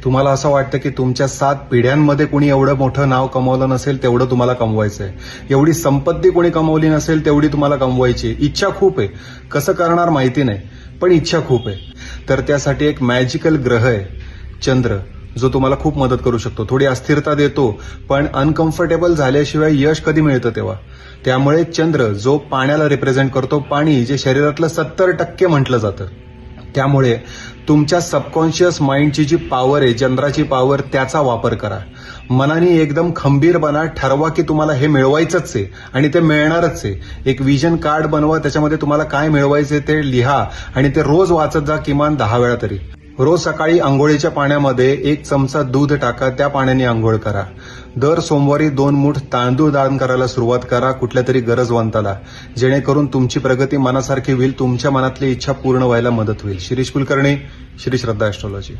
तुम्हाला असं वाटतं की तुमच्या 7 पिढ्यांमध्ये कोणी एवढं मोठं नाव कमवलं नसेल तेवढं तुम्हाला कमवायचंय. एवढी संपत्ती कोणी कमवली नसेल तेवढी तुम्हाला कमवायची. इच्छा खूप आहे. कसं करणार माहिती नाही, पण इच्छा खूप आहे. तर त्यासाठी एक मॅजिकल ग्रह आहे चंद्र, जो तुम्हाला खूप मदत करू शकतो. थोडी अस्थिरता देतो, पण अनकम्फर्टेबल झाल्याशिवाय यश कधी मिळतं तेव्हा. त्यामुळे चंद्र जो पाण्याला रिप्रेझेंट करतो, पाणी जे शरीरातलं 70% म्हटलं जातं, त्यामुळे तुमच्या सबकॉन्शियस माइंडची जी पॉवर आहे, चंद्राची पॉवर, त्याचा वापर करा. मनाने एकदम खंबीर बना, ठरवा की तुम्हाला हे मिळवायचंच आहे आणि ते मिळणारच आहे. एक विजन कार्ड बनवा, त्याच्यामध्ये तुम्हाला काय मिळवायचे ते लिहा आणि ते रोज वाचत जा, किमान 10 वेळा तरी. रोज सकाळी आंघोळीच्या पाण्यामध्ये 1 चमचा दूध टाका, त्या पाण्याने आंघोळ करा. दर सोमवारी 2 मूठ तांदूळ दान करायला सुरुवात करा कुठल्या तरी गरजवंताला, जेणेकरून तुमची प्रगती मनासारखी होईल, तुमच्या मनातली इच्छा पूर्ण व्हायला मदत होईल. शिरीष कुलकर्णी, श्री श्रद्धा ॲस्ट्रॉलॉजी.